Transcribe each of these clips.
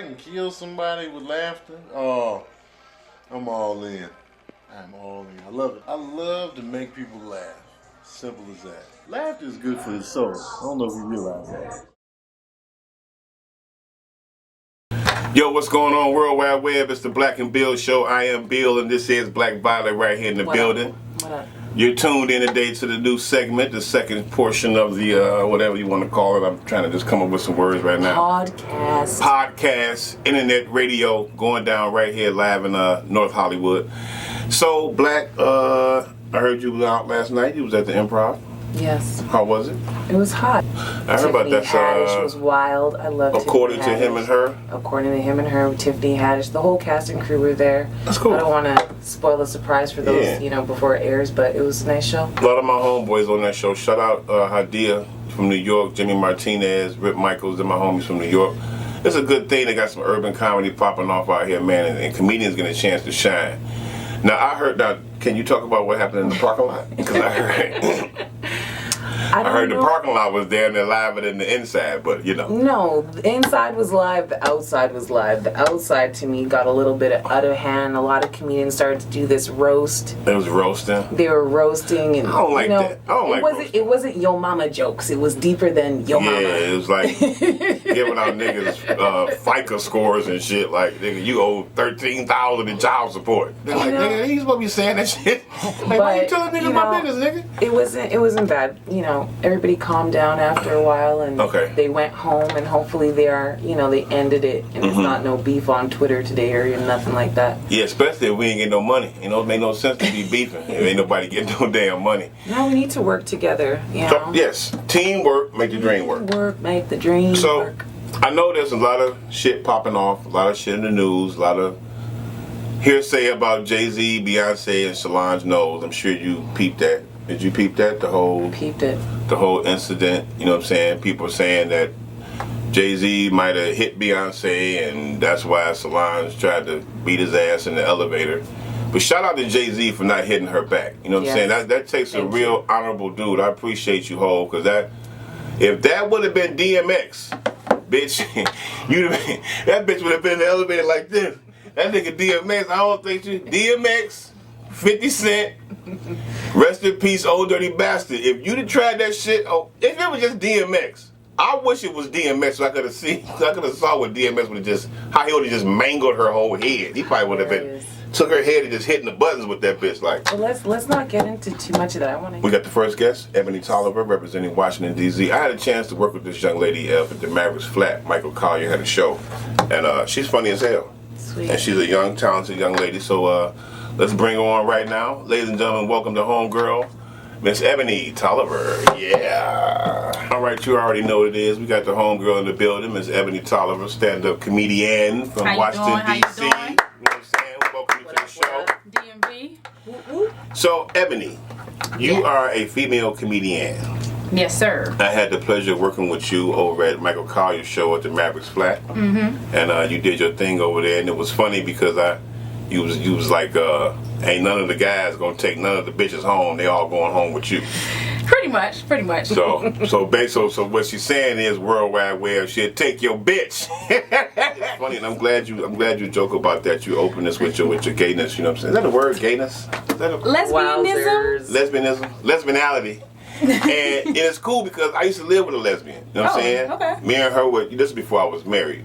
I can kill somebody with laughter, oh, I'm all in. I'm all in. I love it. I love to make people laugh. Simple as that. Laughter is good for the soul. I don't know if you realize that. Yo, what's going on, World Wide Web? It's the Black and Bill Show. I am Bill, and this is Black Violet right here in the building. What up? You're tuned in today to the new segment, the second portion of the, whatever you want to call it. I'm trying to just come up with some words right now. Podcast, internet radio, going down right here live in North Hollywood. So, Black, I heard you was out last night. You was at the Improv. Yes. How was it? It was hot. I heard about that. Haddish was wild. I love according Tiffany to him and her? According to him and her, Tiffany Haddish. The whole cast and crew were there. That's cool. I don't want to spoil the surprise for those, before it airs, but it was a nice show. A lot of my homeboys on that show. Shout out Hadia from New York, Jimmy Martinez, Rip Michaels, and my homies from New York. It's a good thing they got some urban comedy popping off out here, man, and comedians getting a chance to shine. Now, I heard that. Can you talk about what happened in the parking lot? Because I heard. I heard the parking lot was there and they're liver than the inside, but No, the inside was live, the outside was live. The outside, to me, got a little bit out of hand. A lot of comedians started to do this roast. It was roasting? They were roasting. And, I don't like that. I don't like roasting. It wasn't yo mama jokes. It was deeper than yo mama. Yeah, it was like giving out niggas FICA scores and shit. Like, nigga, you owe $13,000 in child support. They're like, nigga, he's supposed to be saying that shit. Like, why you telling niggas my business, nigga? It wasn't bad. Everybody calmed down after a while, and they went home, and hopefully they are, they ended it, and it's not no beef on Twitter today or nothing like that. Yeah, especially if we ain't getting no money. It make no sense to be beefing if ain't nobody getting no damn money. No, we need to work together, So, yes, teamwork make the dream work. Teamwork make the dream work. I know there's a lot of shit popping off, a lot of shit in the news, a lot of hearsay about Jay-Z, Beyonce, and Solange Knowles. I'm sure you peeped that. Did you peep that? Peeped it. The whole incident, you know what I'm saying? People are saying that Jay-Z might have hit Beyonce and that's why Solange tried to beat his ass in the elevator. But shout out to Jay-Z for not hitting her back. You know what I'm saying? That takes a real honorable dude. I appreciate you, Ho, because if that would have been DMX, bitch, that bitch would have been in the elevator like this. That nigga DMX, I don't think DMX, 50 Cent, rest in peace, old dirty bastard. If you'd have tried that shit, if it was just DMX, I wish it was DMX so I could have saw what DMX would have how he would have just mangled her whole head. He probably would have took her head and just hitting the buttons with that bitch like. Well, let's not get into too much of that. We got the first guest, Ebony Tolliver, representing Washington, D.C. I had a chance to work with this young lady at the Mavericks Flat. Michael Collier had a show, and she's funny as hell. Sweet. And she's a young, talented young lady, so let's bring her on right now. Ladies and gentlemen, welcome to Homegirl, Miss Ebony Tolliver. Yeah. All right, you already know what it is. We got the Homegirl in the building, Miss Ebony Tolliver, stand-up comedian from Washington, D.C. You know what I'm saying? Welcome you to the show. DMV. So, Ebony, you are a female comedian. Yes, sir. I had the pleasure of working with you over at Michael Collier's show at the Mavericks Flat. Mm-hmm. And you did your thing over there, and it was funny because you was like, ain't none of the guys gonna take none of the bitches home. They all going home with you. Pretty much. So what she's saying is, worldwide web, she'll take your bitch. It's funny, and I'm glad you joke about that. You open this with your gayness. You know what I'm saying? Is that a word, gayness? Is that a Lesbianism? Lesbianality. And it's cool because I used to live with a lesbian. You know what I'm saying? Okay. Me and her this is before I was married.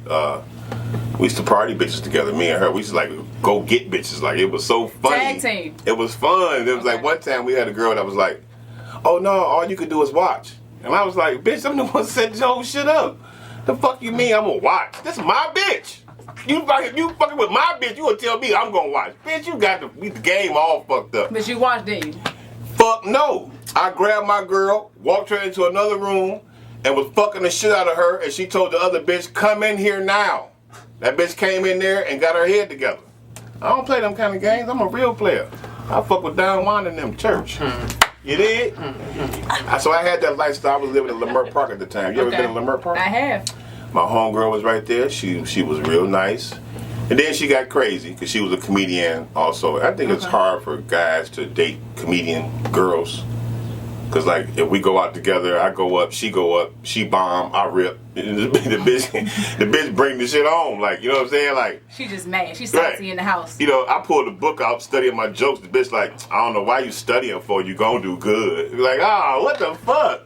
We used to party bitches together. Me and her, we used to like go get bitches. Like, it was so funny. Tag team. It was fun. It was like one time we had a girl that was like, "Oh no, all you could do is watch." And I was like, "Bitch, I'm the one that set this whole shit up. The fuck you mean I'm gonna watch? This is my bitch. You fucking with my bitch, you gonna tell me I'm gonna watch. Bitch, you got the game all fucked up." But you watched, didn't you? Fuck no. I grabbed my girl, walked her into another room, and was fucking the shit out of her, and she told the other bitch, "Come in here now." That bitch came in there and got her head together. I don't play them kind of games. I'm a real player. I fuck with Don Juan and them church. You did? So I had that lifestyle. I was living in Leimert Park at the time. You ever been in Leimert Park? I have. My homegirl was right there. She was real nice. And then she got crazy because she was a comedian also. I think it's hard for guys to date comedian girls. Cause like if we go out together, I go up, she bomb, I rip. The bitch bring the shit home. Like, you know what I'm saying? Like, she just mad. She's salty in the house. You know, I pulled the book out, studying my jokes. The bitch like, I don't know why you studying for. You gonna do good. Like, what the fuck?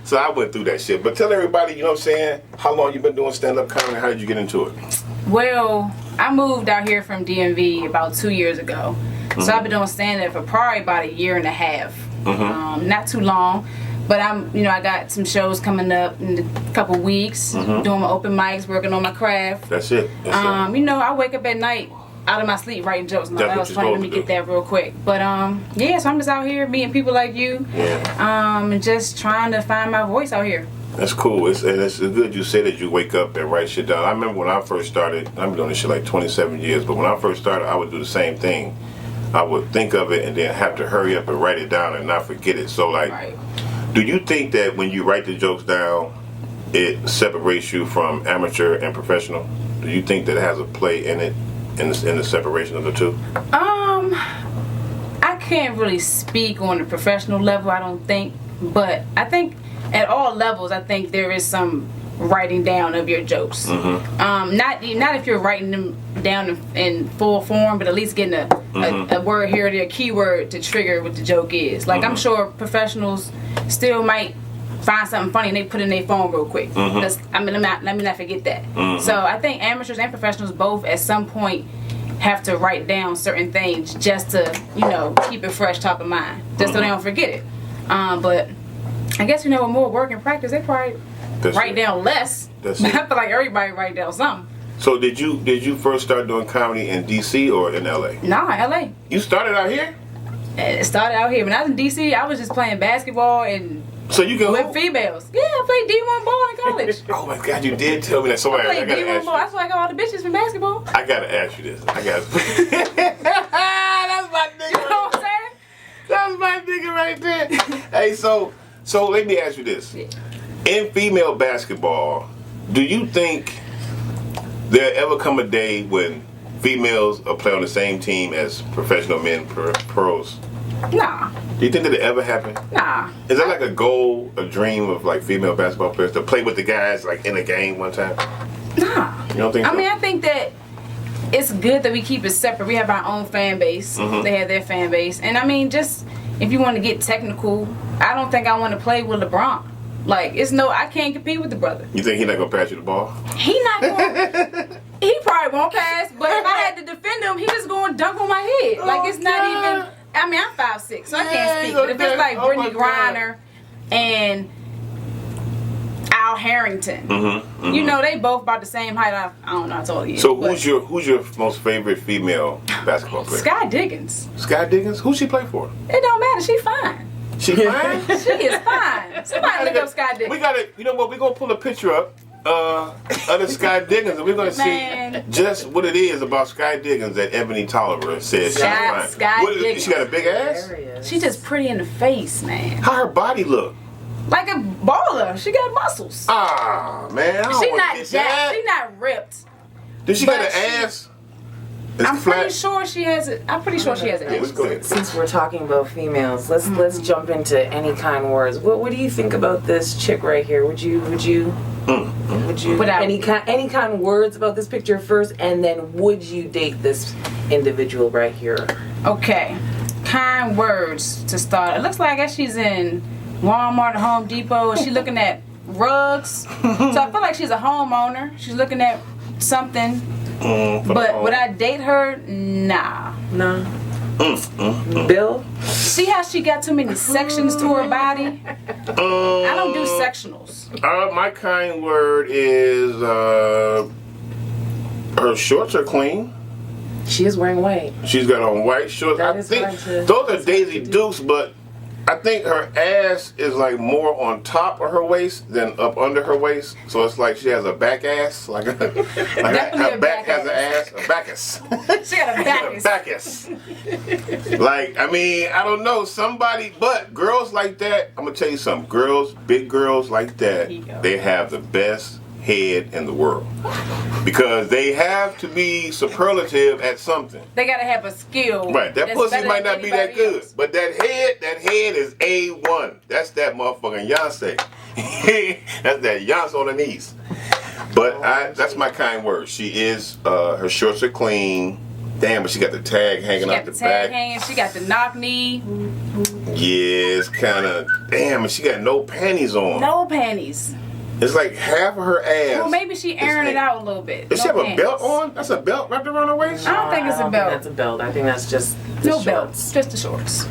So I went through that shit. But tell everybody, you know what I'm saying, how long you been doing stand-up comedy? How did you get into it? Well, I moved out here from DMV about 2 years ago. So I've been doing stand-up for probably about a year and a half. Not too long. But I got some shows coming up in a couple weeks, doing my open mics, working on my craft. That's it. I wake up at night out of my sleep writing jokes. No, that was funny. Let me get that real quick. But so I'm just out here meeting people like you, and just trying to find my voice out here. That's cool. It's good you say that you wake up and write shit down. I remember when I first started, I've been doing this shit like 27 years, but when I first started, I would do the same thing. I would think of it and then have to hurry up and write it down and not forget it. So like, do you think that when you write the jokes down, it separates you from amateur and professional? Do you think that it has a play in it, in the separation of the two? I can't really speak on the professional level, I don't think. But I think at all levels, I think there is some writing down of your jokes. Not if you're writing them down in full form, but at least getting a word here or there, a keyword to trigger what the joke is. Like, I'm sure professionals still might find something funny and they put it in their phone real quick. Let me not forget that. So I think amateurs and professionals both at some point have to write down certain things just to, keep it fresh top of mind, just so they don't forget it. But I guess, with more work and practice, they probably write down less. I feel like everybody write down something. So did you first start doing comedy in DC or in LA? Nah, LA. You started out here? It started out here. When I was in DC, I was just playing basketball and with females. Yeah, I played D1 ball in college. Oh my God, you did tell me that. So I played D1 ball. That's why I got all the bitches from basketball. I gotta ask you this. That's my nigga. You know what I'm saying? That's my nigga right there. Hey, so let me ask you this. Yeah. In female basketball, do you think there'll ever come a day when females will play on the same team as professional men pros? Nah. Do you think that'll ever happen? Nah. Is that like a goal, a dream of like female basketball players to play with the guys like in a game one time? Nah. You don't think so? I mean, I think that it's good that we keep it separate. We have our own fan base. They have their fan base. And I mean, just if you want to get technical, I don't think I want to play with LeBron. Like, I can't compete with the brother. You think he's not going to pass you the ball? He not going he probably won't pass, but if I had to defend him, he just going to dunk on my head. Like, it's not even, I mean, I'm 5'6", so I can't speak. But if it's like Brittany Griner and Al Harrington, they both about the same height. I don't know how tall he is. So who's your most favorite female basketball player? Sky Diggins. Sky Diggins? Who she play for? It don't matter. She fine. She fine? She is fine. Somebody look up Sky Diggins. We gotta, you know what? We're gonna pull a picture up of the Sky Diggins, and we're gonna see just what it is about Sky Diggins that Ebony Tolliver says she's fine. Sky Diggins. She got a big ass? She's just pretty in the face, man. How her body look? Like a baller. She got muscles. Ah, man. She not jacked. She not ripped. Does she got an ass? I'm pretty sure she has it. I'm pretty sure she has it. Since we're talking about females, let's jump into any kind words. What do you think about this chick right here? Would you any kind words about this picture first, and then would you date this individual right here? Okay, kind words to start. It looks like I guess she's in Walmart or Home Depot. Is she looking at rugs? So I feel like she's a homeowner. She's looking at something. But would I date her? Nah. No. Bill? See how she got too many sections to her body? I don't do sectionals. My kind word is her shorts are clean. She is wearing white. She's got on white shorts. I think those are Daisy Dukes, but I think her ass is like more on top of her waist than up under her waist. So it's like she has a back ass. Like her back has an ass. A backus. She got a backus. Like, I mean, I don't know. But girls like that, I'm going to tell you something. Big girls like that, they have the best head in the world. Because they have to be superlative at something. They gotta have a skill. Right, that pussy might not be that good. Else. But that head is A1. That's that motherfucking Beyonce. That's that Beyonce on the knees. But that's my kind word. She is, her shorts are clean. Damn, but she got the tag hanging out the back. She got the knock knee. Yeah, it's kind of, damn, and she got no panties on. No panties. It's like half of her ass. Well, maybe she airing it out a little bit. Does she have a belt on? That's a belt wrapped around her waist? I don't think it's a belt. That's a belt. I think that's just the no shorts. belts, just the shorts.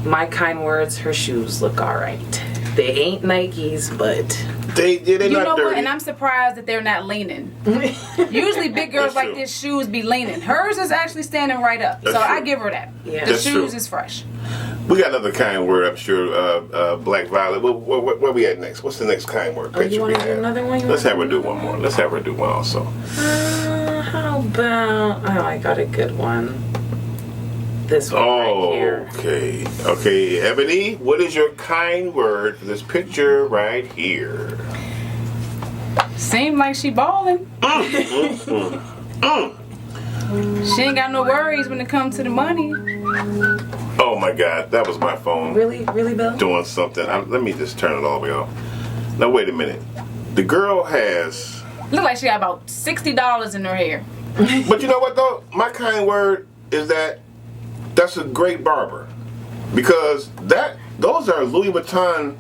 My kind words, her shoes look alright. They ain't Nikes, but they're you not know dirty. what? And I'm surprised that they're not leaning. Usually big girls like this shoes be leaning. Hers is actually standing right up. That's so true. I give her that. Yeah. The That's shoes true. is fresh. We got another kind word, I'm sure. Black Violet. Where we at next? What's the next kind word? Oh, you want to do another one? Let's have her do one more. Let's have her do one also. How about? Oh, I got a good one. This one right here. Okay, Ebony, what is your kind word for this picture right here? Seem like she balling. She ain't got no worries when it comes to the money. Oh my God, that was my phone. Really, Bill? Doing something. Let me just turn it all the way off. Now wait a minute. The girl has. Look like she got about $60 in her hair. But you know what though? My kind word is that's a great barber, because those are Louis Vuitton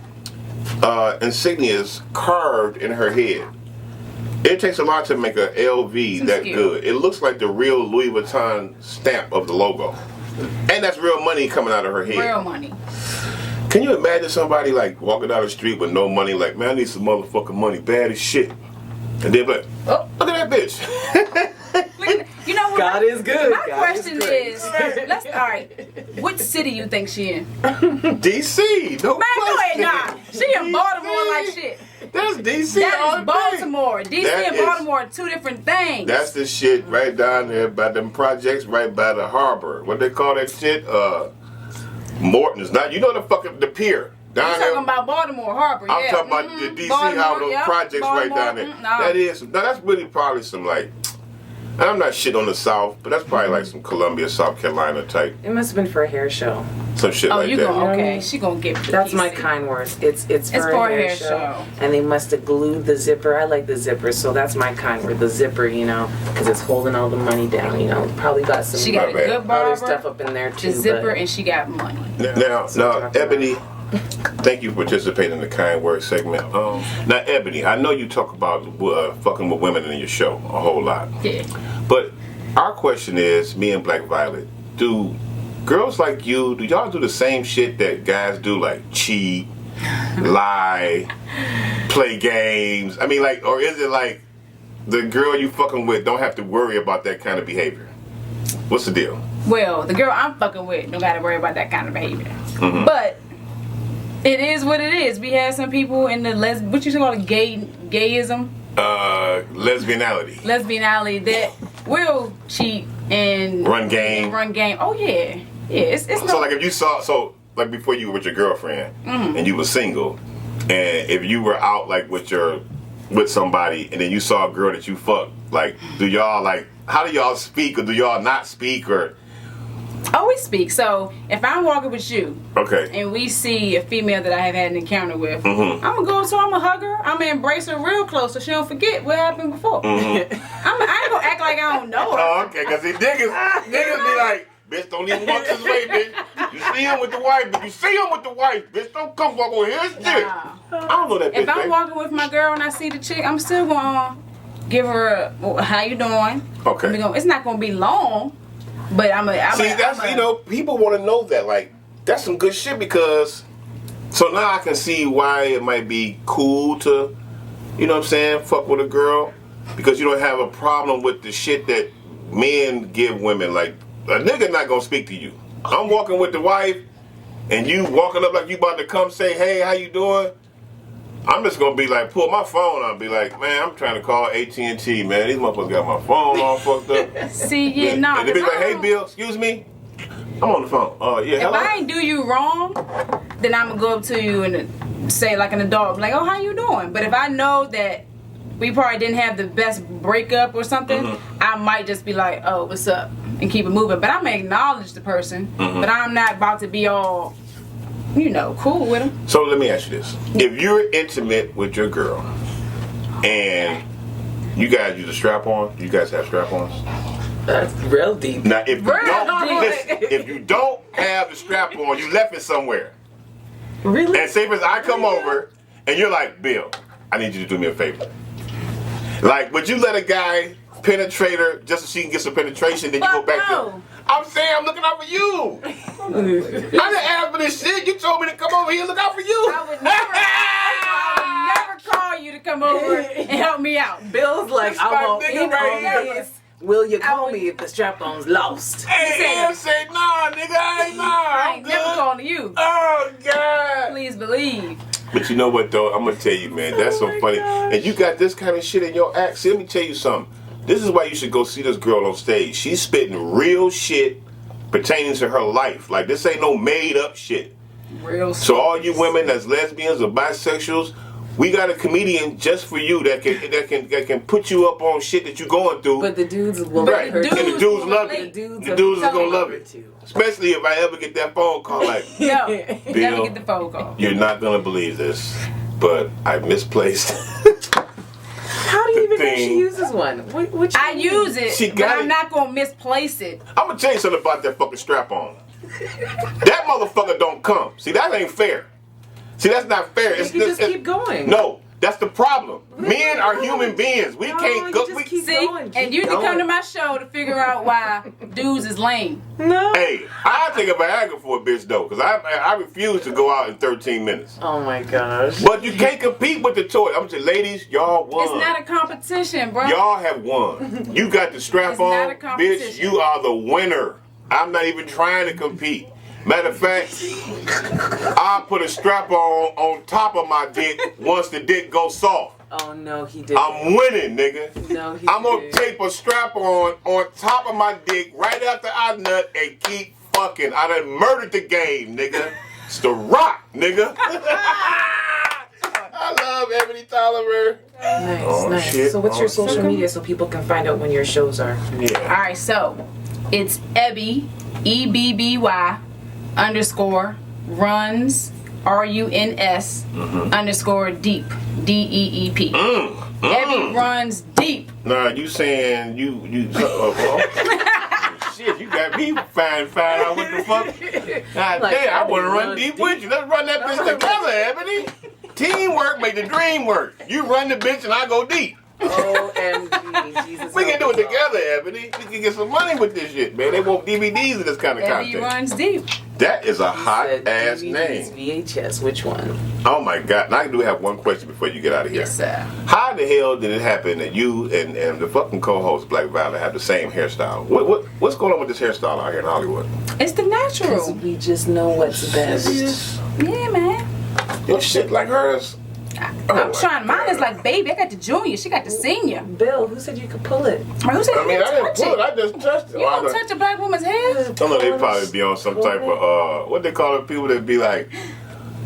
insignias carved in her head. It takes a lot to make a LV that good. It looks like the real Louis Vuitton stamp of the logo, and that's real money coming out of her head. Real money. Can you imagine somebody like walking down the street with no money, like, man, I need some motherfucking money, bad as shit, and they're like, oh, look at that bitch. You know what? God is good. My question is, all right, which city you think she in? DC, no Man, go question. ahead, nah. She in Baltimore like shit. That's DC. That is Baltimore. DC That and is- Baltimore are two different things. That's the shit right down there by them projects, right by the harbor. What they call that shit? Morton's. Not you know the pier down You're there. talking about Baltimore Harbor, I'm yeah. talking about the DC, Baltimore, how those yep. projects right down there. Baltimore, That is. Now that's really probably some like. And I'm not shit on the South, but that's probably like some Columbia, South Carolina type, It must have been for a hair show. some shit Oh, like you that. going okay? She gonna get. The That's my PC. kind words. It's for a hair show. And they must have glued the zipper. I like the zipper, so that's my kind word. The zipper, because it's holding all the money down. Probably got some She got a bad. good other barber, stuff up in there too. the zipper, but and she got money. Now, Ebony, thank you for participating in the kind word segment. Now, Ebony, I know you talk about fucking with women in your show a whole lot. Yeah. But our question is, me and Black Violet, do girls like you, do y'all do the same shit that guys do, like cheat, lie, play games? I mean, like, or is it like the girl you fucking with don't have to worry about that kind of behavior? What's the deal? Well, the girl I'm fucking with don't gotta worry about that kind of behavior. Mm-hmm. But it is what it is. We have some people in the what you call it, gayism, lesbianality that will cheat and Run game. Oh yeah, yeah. It's So no. like if you saw, like before you were with your girlfriend and you were single, and if you were out like with somebody and then you saw a girl that you fucked, like do y'all like, how do y'all speak or do y'all not speak or? Always speak. So if I'm walking with you, Okay. and we see a female that I have had an encounter with, Mm-hmm. I'm gonna go up to her, I'm gonna hug her, I'm gonna embrace her real close so she don't forget what happened before. I ain't gonna act like I don't know her. Oh, okay, because niggas be like, bitch, don't even walk this way, bitch. You see him with the wife, but you see him with the wife, bitch, don't come walk over here. Shit. Nah. I don't know that bitch. If I'm baby. walking with my girl and I see the chick, I'm still gonna give her a, how you doing? Okay. It's not gonna be long, but people want to know that. Like, that's some good shit because, so now I can see why it might be cool to, you know what I'm saying, fuck with a girl because you don't have a problem with the shit that men give women. Like, a nigga not gonna speak to you. I'm walking with the wife and you walking up like you about to come say, hey, how you doing? I'm just gonna be like, pull my phone out and be like, man, I'm trying to call AT&T, man. These motherfuckers got my phone all fucked up. See, yeah, nah. And they be like, hey, Bill, excuse me. I'm on the phone. Yeah, If hello. I ain't do you wrong, then I'm gonna go up to you and say like an adult, like, oh, how you doing? But if I know that we probably didn't have the best breakup or something, I might just be like, oh, what's up? And keep it moving. But I'm going to acknowledge the person, but I'm not about to be all, cool with them. So let me ask you this. If you're intimate with your girl and you guys use a strap-on, you guys have strap-ons? That's real deep. Now, if you don't have the strap-on, you left it somewhere. Really? And say for instance, I come over and you're like, Bill, I need you to do me a favor. Like, would you let a guy penetrate her just so she can get some penetration, then you go back to... I'm saying I'm looking out for you. I didn't ask for this shit. You told me to come over here and look out for you. I would never call you to come over and help me out. Bill's like, I won't in right on this. Will you call me if the strap-on's lost? Hey, say, nah, nigga, I ain't never calling you. Oh, God. Please believe. But you know what, though? I'm going to tell you, man, that's so funny. gosh. And you got this kind of shit in your act. See, let me tell you something. This is why you should go see this girl on stage. She's spitting real shit pertaining to her life. Like, this ain't no made-up shit. Real So all you women that's lesbians or bisexuals, we got a comedian just for you that can put you up on shit that you going through. But the dudes will Right. let her. And the dudes love it. The dudes is gonna love it. Too. Especially if I ever get that phone call like, No, Bill, never get the phone call. you're not gonna believe this, but I misplaced. How do you even know thing. she uses one? What I use it, She but got I'm it. not going to misplace it. I'm gonna tell you something about that fucking strap on. That motherfucker don't come. See, that ain't fair. See, that's not fair. You just keep going. No, that's the problem. Men are human beings. We No, can't you go. just We, keep See? going, keep And you can come going. to my show to figure out why dudes is lame. No. hey, I'll take a Viagra for a bitch though, because I refuse to go out in 13 minutes. Oh my gosh. But you can't compete with the toy. I'm saying, ladies, y'all won. It's not a competition, bro. Y'all have won. You got the strap It's on, not a bitch. competition. You are the winner. I'm not even trying to compete. Matter of fact, I'll put a strap on top of my dick once the dick goes soft. Oh no, he didn't. I'm winning, nigga. No, he I'm gonna didn't. tape a strap on top of my dick right after I nut and keep fucking. I done murdered the game, nigga. It's the Rock, nigga. I love Ebony Tolliver. Nice, Oh, nice. shit. So what's your Oh, social shit. media so people can find out when your shows are? Yeah. All right, so it's Ebby, EBBY _runs RUNS _ deep DEEP. Ebby runs deep. Nah, you saying you shit, you got me find out what the fuck. God Like, damn, I Ebony wanna run runs deep deep. with you. Let's run that bitch together, Ebony. Teamwork make the dream work. You run the bitch and I go deep. OMG, Jesus. We can do it help us all. together, Ebony. We can get some money with this shit, man. They want DVDs of this kind of Ebby content. runs deep. That is a He hot said ass DVDs, name. VHS, which one? Oh my God. Now I do have one question before you get out of here. Yes, sir. How the hell did it happen that you and the fucking co-host Black Violet have the same hairstyle? What's going on with this hairstyle out here in Hollywood? It's the Because natural. we just know what's best. Yeah, man. Your shit like hers? Oh I'm my trying. Mine God. is like baby. I got the junior. She got the senior. Bill, who said you could pull it? Man, who said I you mean, I didn't didn't touch pull it. it? I just touched it. You don't touch a black woman's hair? I know they probably be on some type of what they call it, people that be like,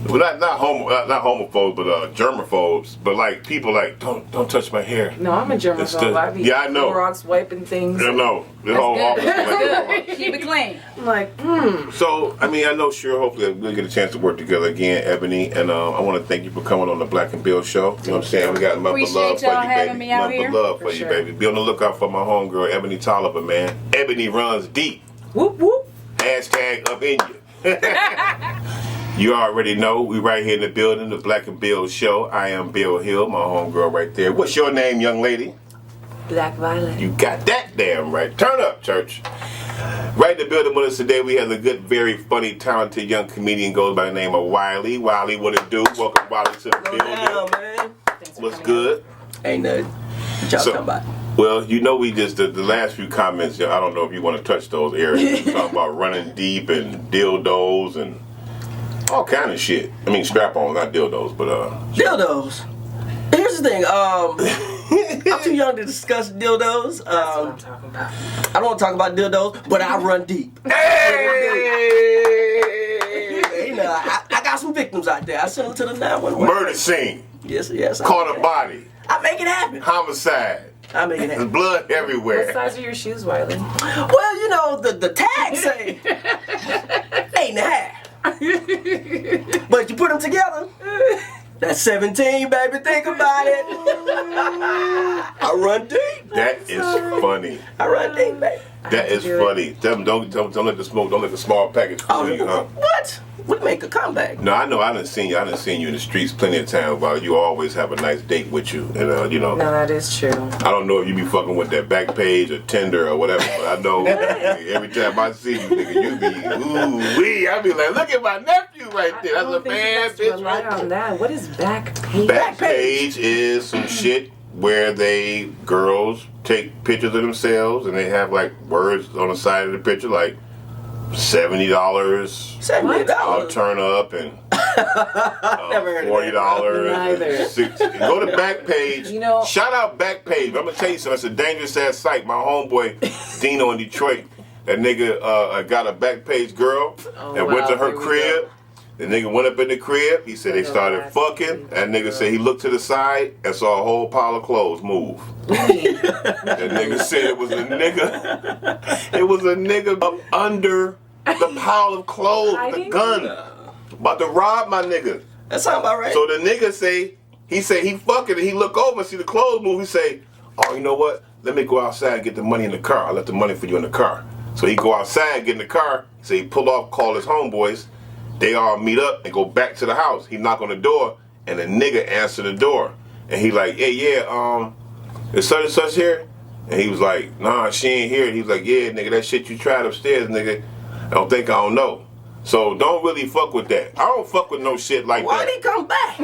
well, not homophobes, but germaphobes, but like people like don't touch my hair. No, I'm a It's the- germaphobe. I be yeah, I know. Clorox wiping things. You know, the whole office. Like, Keep it clean. I'm like, so, I mean, I know, sure, hopefully we'll get a chance to work together again, Ebony, and I want to thank you for coming on the Black and Bill show. You know what I'm saying? We got nothing but Appreciate love for y'all you, having baby. me out Nothing here. but love for For you, sure. baby. Be on the lookout for my homegirl, Ebony Tolliver, man. Ebony runs deep. whoop whoop. Hashtag up in you. You already know, we right here in the building, the Black and Bill show. I am Bill Hill, my homegirl right there. What's your name, young lady? Black Violet. You got that damn right. Turn up, church. Right in the building with us today, we have a good, very funny, talented young comedian goes by the name of Wiley. Wiley, what it do? Welcome, Wiley, to the building. Down, man. Thanks for What's coming good? Ain't nothing. What y'all So- talking about? Well, you know, we just, the last few comments, I don't know if you want to touch those areas. We're talking about running deep and dildos and all kind of shit. I mean, strap-ons, not dildos, but Dildos. Here's the thing. I'm too young to discuss dildos. That's what I'm talking about. I don't want to talk about dildos, but I run deep. You know, I got some victims out there. I sent them to the 911. murder scene, Yes, yes. caught a body. I make it happen. Homicide. I make it happen. There's blood everywhere. What size are your shoes, Wiley? Well, you know, the tag say 8.5. But you put them together, that's 17, baby. Think about it. I run deep. That is funny. I run deep, baby. That is funny. Don't let the smoke. Don't let the small package fool you, huh? What? We make a comeback. No, I know. I done seen you. I done seen you in the streets plenty of times. While you always have a nice date with you, and you know. No, that is true. I don't know if you be fucking with that back page or Tinder or whatever, but I know every time I see you, nigga, you be ooh wee. I be like, look at my nephew right there. That's a bad bitch right on there. that. What is back page? Back page is some shit where girls take pictures of themselves and they have like words on the side of the picture like $70. I'll turn up and $40. Go to Backpage. You know, shout out Backpage. I'm gonna tell you something. It's a dangerous ass site. My homeboy Dino in Detroit, that nigga got a Backpage girl and went to her crib. The nigga went up in the crib. He said they started fucking. That nigga said he looked to the side and saw a whole pile of clothes move. That nigga said it was a nigga. It was a nigga up under the pile of clothes with a gun. About to rob my nigga. That sound about right. So the nigga he fucking and he look over and see the clothes move. He say, oh, you know what? Let me go outside and get the money in the car. I left the money for you in the car. So he go outside, get in the car. So he pull off, call his homeboys. They all meet up and go back to the house. He knock on the door, and the nigga answer the door. And he like, hey, yeah, is such and such here? And he was like, nah, she ain't here. And he was like, yeah, nigga, that shit you tried upstairs, nigga, I don't know. So don't really fuck with that. I don't fuck with no shit like that. Why'd he come back?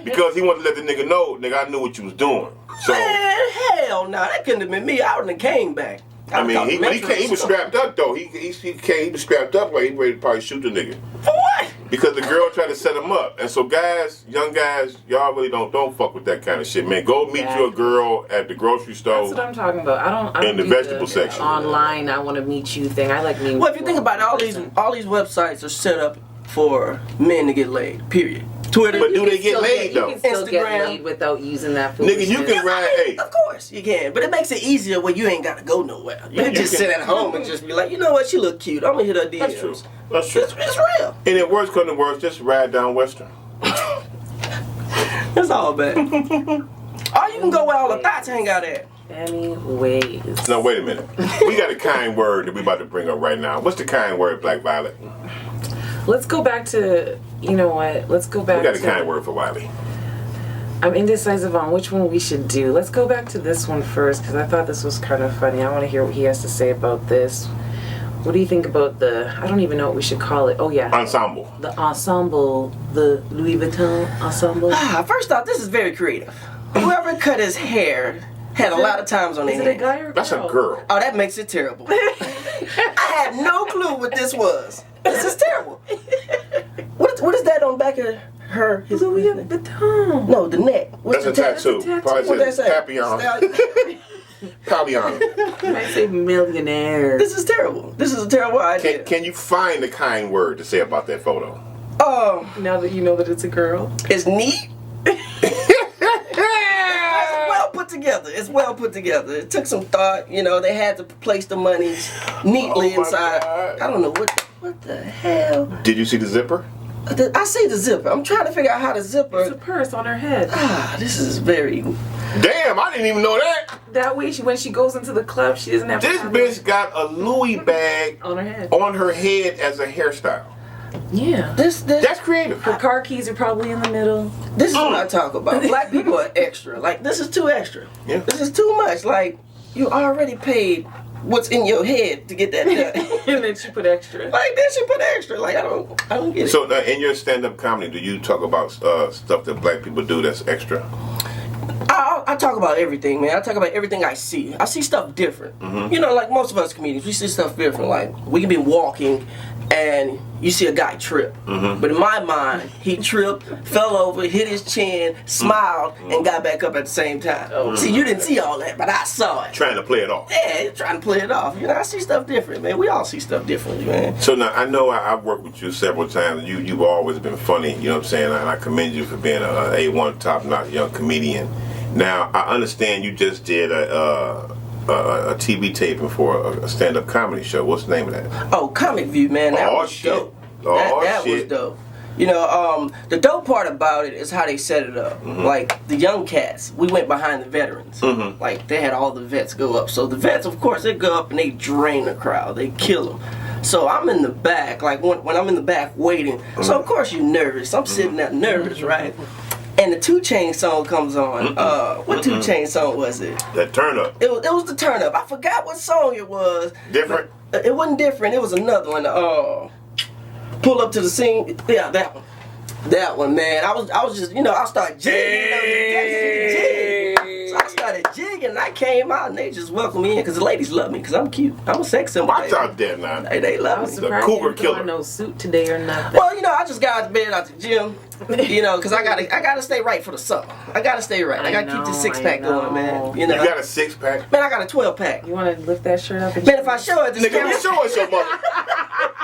Because he wanted to let the nigga know, nigga, I knew what you was doing. So, man, hell no, that couldn't have been me. I wouldn't have came back. I mean, he was strapped up though. He was strapped up like he ready to probably shoot the nigga. For what? Because the girl tried to set him up. And so guys, young guys, y'all really don't fuck with that kind of shit, man. Go meet your girl at the grocery store. That's what I'm talking about. I don't in the vegetable section. Online, I want to meet you thing. I like meeting. Well, if you think about it, all these websites are set up for men to get laid. Period. Twitter. But do they get laid though? You can still get Instagram. laid without using that. Nigga, you can ride. Hey. Of course you can, but it makes it easier when you ain't gotta go nowhere. You can just sit at home and just be like, you know what, she look cute. I'm gonna hit her DMs. That's true. That's true. It's real. And if worse comes to worse, just ride down Western. That's all bad. Or you can go where all the thoughts hang out at. Anyways. No, wait a minute. We got a kind word that we about to bring up right now. What's the kind word, Black Violet? Let's go back to, you know what? Let's go back to... We got a kind word for Wiley. I'm indecisive on which one we should do. Let's go back to this one first, because I thought this was kind of funny. I want to hear what he has to say about this. What do you think about I don't even know what we should call it. Oh, yeah. Ensemble. The ensemble. The Louis Vuitton ensemble. First off, this is very creative. Whoever cut his hair had a lot of times on their hands. Is it a guy or a girl? That's a girl. Oh, that makes it terrible. I had no clue what this was. This is terrible. What is that on the back of her? Louis Vuitton. No, the neck. That's a tattoo. Probably What that says say? Papillon. Papillon. You might say millionaire. This is terrible. This is a terrible idea. Can you find a kind word to say about that photo? Now that you know that it's a girl. It's neat. It's well put together. It took some thought. You know, they had to place the monies neatly inside. God. I don't know what the hell. Did you see the zipper? I see the zipper. I'm trying to figure out how the zipper. It's a purse on her head. This is very. Damn, I didn't even know that. That way, when she goes into the club, she doesn't have. This bitch got a Louis bag on her head. On her head as a hairstyle. Yeah. That's creative. Her car keys are probably in the middle. This is what I talk about. Black people are extra. Like, this is too extra. Yeah. This is too much. Like, you already paid what's in your head to get that done. And then she put extra. Like, then she put extra. Like, I don't get it. So, in your stand-up comedy, do you talk about stuff that black people do that's extra? I talk about everything, man. I talk about everything I see. I see stuff different. Mm-hmm. You know, like most of us comedians, we see stuff different. Like, we can be walking and you see a guy trip. Mm-hmm. But in my mind, he tripped, fell over, hit his chin, smiled, and got back up at the same time. Mm-hmm. See, you didn't see all that, but I saw it. Trying to play it off. Yeah, trying to play it off. You know, I see stuff different, man. We all see stuff differently, man. So now, I know I've worked with you several times. You've always been funny, you know what I'm saying? And I commend you for being a A1 top-notch young comedian. Now I understand you just did a TV taping for a stand-up comedy show. What's the name of that? Oh, Comic View, man. That was shit. dope. Oh, that was shit. dope. You know, the dope part about it is how they set it up. Like, the young cats, we went behind the veterans. Like, they had all the vets go up. So the vets, of course, they go up and they drain the crowd. They kill them. So I'm in the back, like, when I'm in the back waiting. So, of course, you're nervous. I'm sitting there nervous, right? And the 2 Chainz song comes on. What 2 Chainz song was it? That turn up. It was the Turn Up. I forgot what song it was. Different? It wasn't different. It was another one. Pull Up to the Scene. Yeah, that one. That one, man. I was just, you know, I started jigging. So I started jigging, and I came out, and they just welcomed me in, because the ladies love me, because I'm cute. I'm a sex symbol. Watch out there now. They I love was me. surprised Cougar you didn't killer. wear no suit today or nothing. Well, you know, I just got out of bed out the gym, you know, because I gotta stay right for the summer. I gotta stay right. I gotta keep this 6-pack going, man. You know, You got a 6-pack? man, I got a 12-pack. You want to lift that shirt up? And Man, if I show it, this Nigga, camera, show us your mother.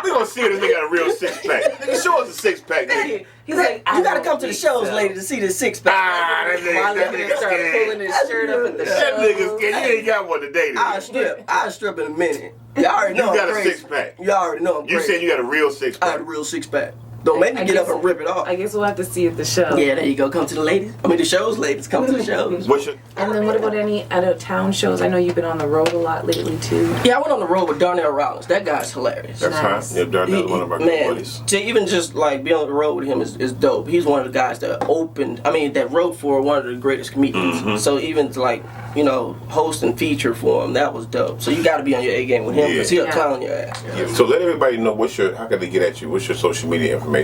We gonna see if this nigga got a real 6-pack. Nigga, show us a 6-pack, nigga. he's like, I you gotta don't come to the think shows, so. lady, to see this 6-pack. Ah, that While nigga he started pulling scared. his shirt up at the That show. nigga scared. You ain't got one today, I'll nigga. strip in a minute. Y'all already know You got I'm a crazy. 6-pack. Y'all already know I'm You crazy. said you got a real I 6-pack. had a real 6-pack. Don't make me I get up guess- and rip it off. I guess we'll have to see at the show. Yeah, there you go. Come to the ladies. I mean, the shows, ladies. Come to the shows. What's your... And then what about any out of town shows? I know you've been on the road a lot lately too. Yeah, I went on the road with Darnell Rollins. That guy's hilarious. That's Nice. fine. Yeah, Darnell's one of our good Man, buddies. to even just like be on the road with him is dope. He's one of the guys that that wrote for one of the greatest comedians. So even to like, you know, host and feature for him, that was dope. So you got to be on your A game with him because he'll Yeah. clown your ass. So let everybody know how can they get at you? What's your social media information?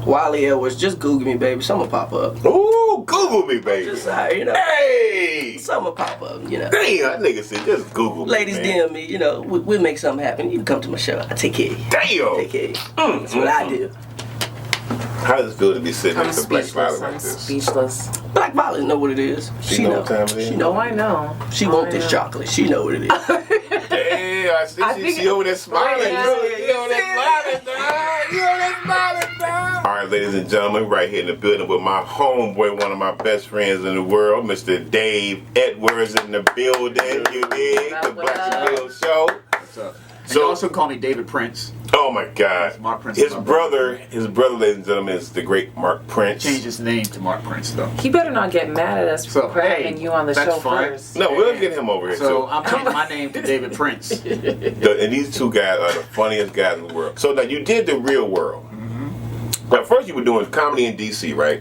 Wiley Edwards, just Google me, baby. Something will pop up. Ooh, Google me, baby. Just you know, Hey! something will pop up. You know. Damn, that nigga said just Google me, Ladies man. DM me, you know, we'll make something happen. You can come to my show. I take care of you. Damn! Take care of you. That's what I do. How does it feel to be sitting I'm next to Black speechless. Violet I'm like this? speechless. Black Violet know what it is. She know what time it is? She No, know. I know. She Oh, want I this know. chocolate. She know what it is. Damn, I see I she think- over there smiling. Yeah, You over there smiling, dog. You over there smiling, dog. All right, ladies and gentlemen, right here in the building with my homeboy, one of my best friends in the world, Mr. Dave Edwards in the building. You dig? The What up? Black Bill Show. What's up? And So- you also call me David Prince. Oh my God. Mark Prince. His brother, ladies and gentlemen, is the great Mark Prince. Changed his name to Mark Prince, though. He better not get mad at us for So, having hey, you on the that's show fine. first. No, we'll get him over here So too. I'm changing my name to David Prince. And these two guys are the funniest guys in the world. So now you did the Real World. Now first you were doing comedy in DC, right?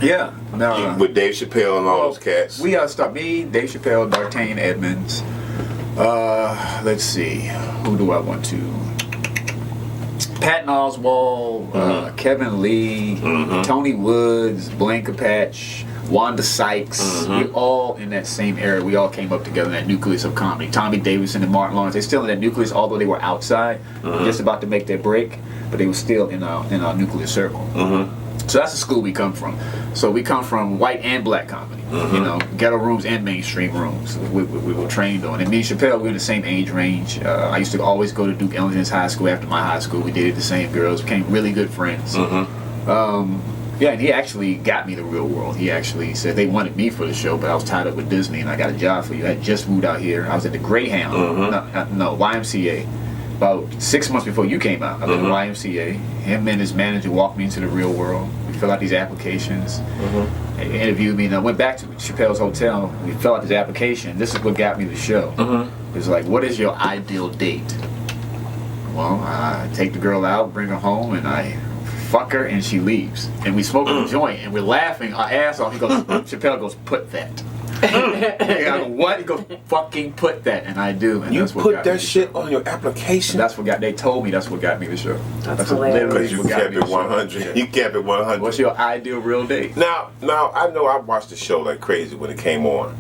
Yeah. No. With Dave Chappelle and all those cats. We start me, Dave Chappelle, D'Artagnan Edmonds. Let's see. Who do I want to? Patton Oswalt, Kevin Lee, Tony Woods, Blanca Patch, Wanda Sykes. We all in that same era. We all came up together in that nucleus of comedy. Tommy Davidson and Martin Lawrence. They're still in that nucleus, although they were outside, just about to make their break, but they were still in our nucleus circle. So that's the school we come from. So we come from white and black comedy. You know, ghetto rooms and mainstream rooms. We were trained on. And me and Chappelle, we were in the same age range. I used to always go to Duke Ellington's high school after my high school. We dated the same girls, became really good friends. Yeah, and he actually got me the Real World. He actually said they wanted me for the show, but I was tied up with Disney and I got a job for you. I had just moved out here. I was at the Greyhound, no, YMCA. About 6 months before you came out, I was at the YMCA. Him and his manager walked me into the Real World. We filled out these applications. They interviewed me, and I went back to Chappelle's hotel. We filled out this application. This is what got me the show. It was like, what is your ideal date? Well, I take the girl out, bring her home, and I fuck her, and she leaves. And we smoke a joint, and we're laughing our ass off. He goes, Chappelle goes, put that. I go, what? He goes, fucking put that, and I do. And You that's what put got me that the shit show. on your application? That's what got. They told me that's what got me the show. That's hilarious. literally Because you what got kept me it the show. 100. Yeah. You kept it 100. What's your ideal real date? Now I know I watched the show like crazy when it came on.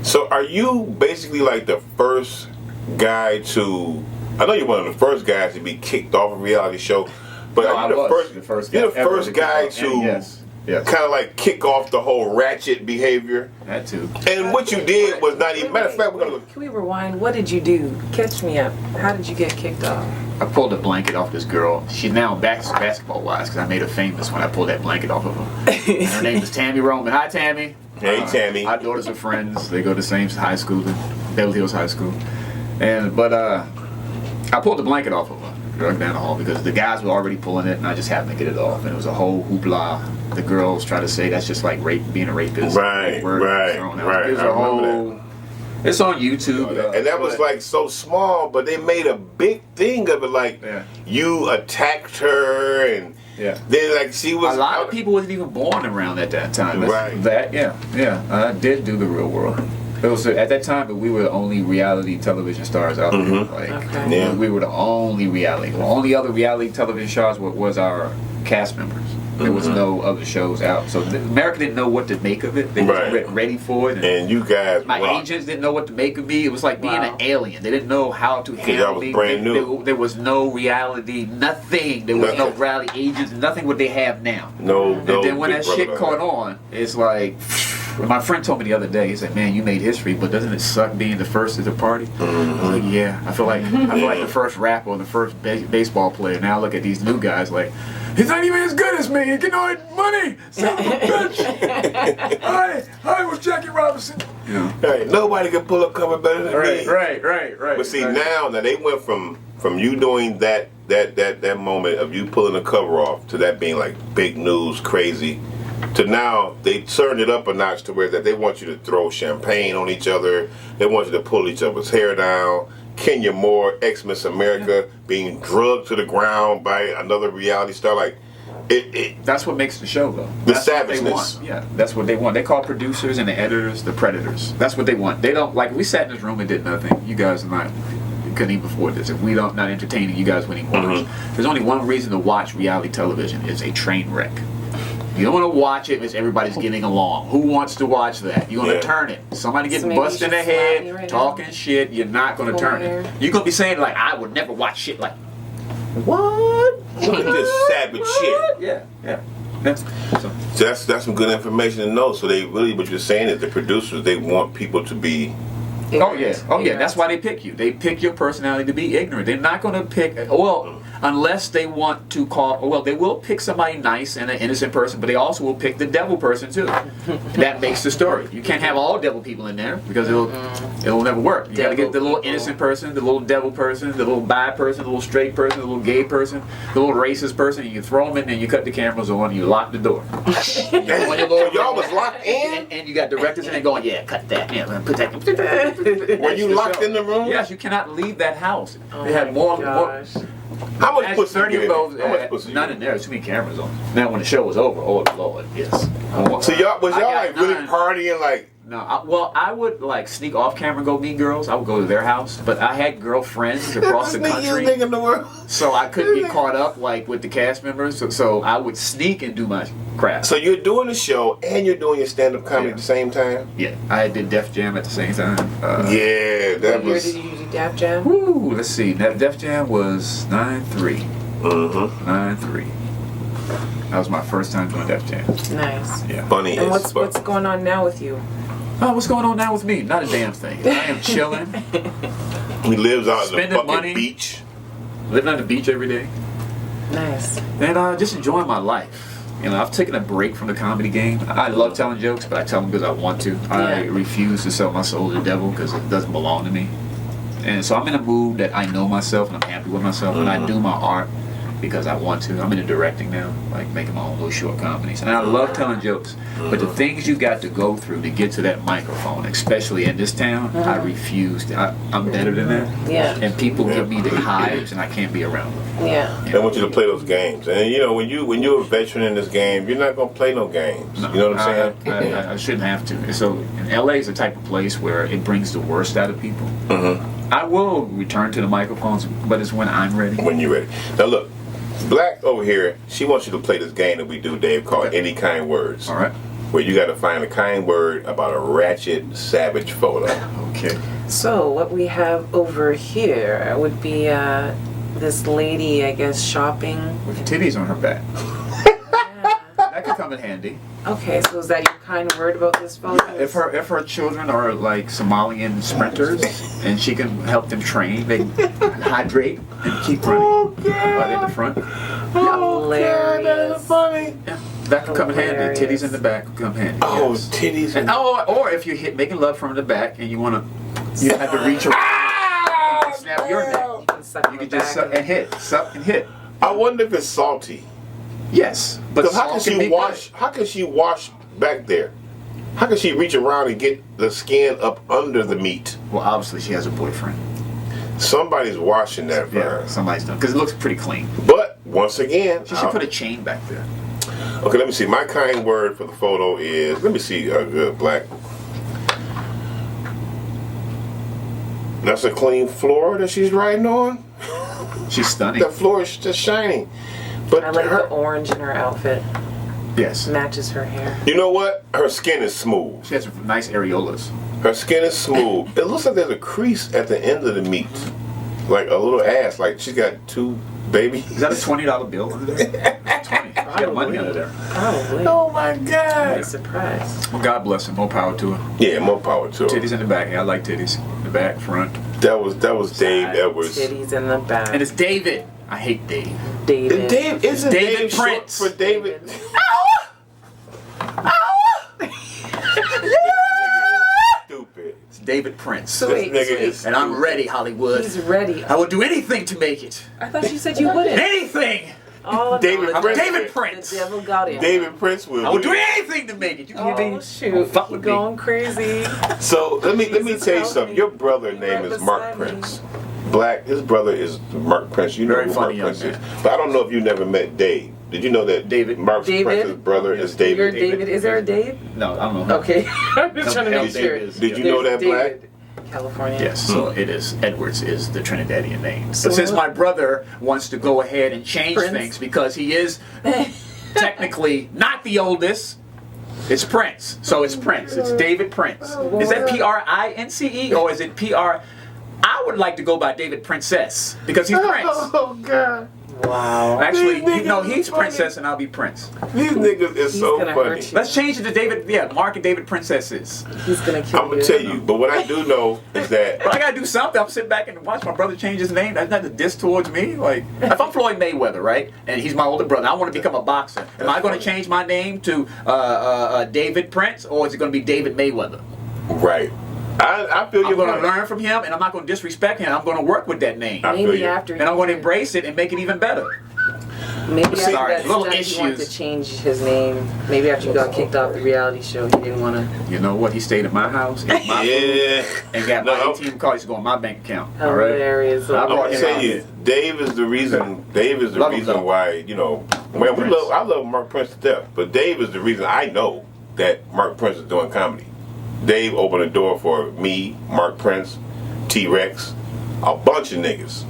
So are you basically like the first guy to? I know you're one of the first guys to be kicked off a reality show, but No, are you I was the first guy You're the ever first to kick guy off. to Yes. kind of like kick off the whole ratchet behavior. That too. And what you did was not even. Matter of fact, we're gonna look. Can we rewind? What did you do? Catch me up. How did you get kicked off? I pulled a blanket off this girl. She's now basketball wise because I made her famous when I pulled that blanket off of her. And her name is Tammy Roman. Hi, Tammy. Hey, Tammy. Our daughters are friends. They go to the same high school, Beverly Hills High School. But I pulled the blanket off of her, drug down the hall, because the guys were already pulling it, and I just happened to get it off. And it was a whole hoopla. The girls try to say that's just like being a rapist. Right. It was a whole. It's on YouTube. And that was like so small, but they made a big thing of it. Like you attacked her, and then like she was. A lot of people wasn't even born around at that time. I did do the real world. It was at that time, but we were the only reality television stars out there. Like, we were the only reality. The only other reality television stars was our cast members. There was no other shows out, so America didn't know what to make of it. They weren't ready for it. And you guys, my agents didn't know what to make of me. It was like being an alien. They didn't know how to handle me. Brand new. There was no reality, nothing. There was no reality agents, nothing what they have now. No. And then when that shit caught on, it's like. My friend told me the other day, he said, "Man, you made history, but doesn't it suck being the first at the party?" I was like, "Yeah, I feel like the first rapper or the first baseball player. Now I look at these new guys like, he's not even as good as me. He can all that money, son of a bitch. I was Jackie Robinson. You know, hey, nobody can pull up cover better than me. Right. But see, now they went from you doing that moment of you pulling the cover off to that being like big news, crazy. To now, they turned it up a notch to where that they want you to throw champagne on each other. They want you to pull each other's hair down. Kenya Moore, ex-Miss America, being drugged to the ground by another reality star. Like, that's what makes the show, though. That's savageness. Yeah, that's what they want. They call producers and the editors the predators. That's what they want. They don't, like, we sat in this room and did nothing. You guys are not, you couldn't even afford this. If we don't not entertaining, you guys wouldn't even watch. There's only one reason to watch reality television. It's a train wreck. You don't want to watch it because everybody's getting along. Who wants to watch that? You're going to turn it. Somebody getting busted in the head, talking shit, you're not going to turn it. You're going to be saying, like, I would never watch shit like, what? Look at this savage shit. Yeah. So that's some good information to know. So they really, what you're saying is the producers, they want people to be... Oh yeah. That's why they pick you. They pick your personality to be ignorant. They're not going to pick, unless they want to they will pick somebody nice and an innocent person, but they also will pick the devil person too. That makes the story. You can't have all devil people in there because it'll never work. You got to get the little innocent person, the little devil person, the little bi person, the little straight person, the little gay person, the little racist person. And you throw them in and you cut the cameras on and you lock the door. Y'all was locked in? And you got directors in there going, yeah, cut that. Yeah, put that. Were you locked in the room? Yes, you cannot leave that house. They had more. How much pussy 30 you of those? How much pussy Not in there. There's too many cameras on. Now when the show was over, oh Lord, yes. So y'all like really partying like? No, I would like sneak off camera and go meet girls. I would go to their house, but I had girlfriends across the country, in the world. so I couldn't get caught up like with the cast members. So I would sneak and do my crap. So you're doing the show and you're doing your stand-up comedy at the same time? Yeah, I did Def Jam at the same time. That What year was. did you do Def Jam? Woo, let's see. Def Jam was 9-3. 9-3. That was my first time doing Def Jam. Nice. Yeah. Funny And as what's fuck. going on now with you? Oh, what's going on now with me? Not a damn thing. I am chilling, He lives out in the Spending fucking money. beach. living on the beach every day, Nice. and just enjoying my life. You know, I've taken a break from the comedy game. I love telling jokes, but I tell them because I want to. I refuse to sell my soul to the devil because it doesn't belong to me. And so I'm in a mood that I know myself and I'm happy with myself, and I do my art because I want to. I'm into directing now, like making my own little short comedies. And I love telling jokes, but the things you got to go through to get to that microphone, especially in this town, I refuse. I'm better than that. Yeah. And people give me the hives and I can't be around them. Yeah. They want you to play those games, and you know when you're a veteran in this game, you're not gonna play no games. You know what I'm saying? I shouldn't have to. And so, and LA is the type of place where it brings the worst out of people. I will return to the microphones, but it's when I'm ready. When you're ready. Now look, Blaque over here, she wants you to play this game that we do, Dave, called Any Kind Words. All right. Where you got to find a kind word about a ratchet, savage photo. Okay. So what we have over here would be this lady, I guess, shopping. With titties on her back. That could come in handy. Okay, so is that your kind word about this photo? If her children are like Somalian sprinters and she can help them train, they hydrate and keep running. Right in the front. Hilarious. funny. Yeah. That can come in handy. Hilarious. Titties in the back can come handy. Oh, yes. titties. And, or if you're making love from the back and you want to, you have to reach around and snap your neck. You can suck on You the can just back suck of and it. hit, suck and hit. I wonder if it's salty. Yes, but Because how can salt she be wash? How can she wash back there? How can she reach around and get the skin up under the meat? good. Well, obviously she has a boyfriend. Somebody's washing that for Yeah, her. somebody's done because it looks pretty clean. But once again, She should put a chain back there. okay, let me see. My kind word for the photo is, let me see, good Black. That's a clean floor that she's riding on. She's stunning. That floor is just shining. But I like her, the orange in her outfit. Yes, Matches her hair. you know what? Her skin is smooth. she has nice areolas. Her skin is smooth. It looks like there's a crease at the end of the meat. Like a little ass. Like she's got two babies. Is that a $20 bill under there? 20. She got money under there. Probably. Oh my God. I'm surprised. Well, God bless her. More power to her. Yeah, more power to her. Titties in the back. Yeah, I like titties. The back, front. That was Dave Edwards. Titties in the back. And it's David. I hate Dave. David. Dave isn't David Dave short Prince. for David. Stupid. It's David Prince. So wait, This nigga so wait. is And I'm ready, Hollywood. He's ready. I will do anything to make it. I thought you said you wouldn't. Anything! Oh, David no, I'm Prince. David the Prince. devil got him. David Prince will. I will do anything to make it. You hear Oh me? shoot! Don't fuck He with me. going crazy. So let me Jesus tell you help something. me. Your brother You're name right is Mark beside me. Prince. Black. His brother is Mark Prince. You know Very who funny Mark Prince young is. man. But I don't know if you never met Dave. Did you know that David. Mark David? Prince's brother is David? You're David. Is there a Dave? No, I don't know. Okay. I'm just trying to No, make David sure. is- Did you know that, There's Black? David, California. Yes, so it is. Edwards is the Trinidadian name. So But since what- my brother wants to go ahead and change Prince? things because he is technically not the oldest, it's Prince. So it's Prince. It's David Prince. Is that Prince or is it PR? I would like to go by David Princess because he's Prince. Oh God. Wow. Actually, These niggas no, is he's funny. Princess and I'll be Prince. These niggas is He's so gonna funny. hurt you. Let's change it to David. Yeah, Mark and David Princesses. He's gonna kill I'm gonna tell you, but what I do know is that But I gotta do something. I'm sitting back and watch my brother change his name. That's not a diss towards me. Like, if I'm Floyd Mayweather, right, and he's my older brother, I want to become a boxer. Am I going to change my name to David Prince, or is it going to be David Mayweather? right. I feel I'm you're going to learn from him, and I'm not going to disrespect him. I'm going to work with that name, I feel Maybe you. after. and I'm going to embrace it and make it even better. Maybe after Sorry, that's little done, he wanted to issues. change his name. Maybe after you got kicked off the reality show, he didn't want to. You know what? He stayed at my house, ate my food, Yeah. and got No, my I'm- ATM card. He's going to my bank account. All right. Hilarious. I I'm brought gonna him tell out you, here. Dave is the reason. Dave is the Love him, reason though. why man. Prince. I love Mark Prince to death, but Dave is the reason I know that Mark Prince is doing comedy. Dave opened the door for me, Mark Prince, T-Rex, a bunch of niggas.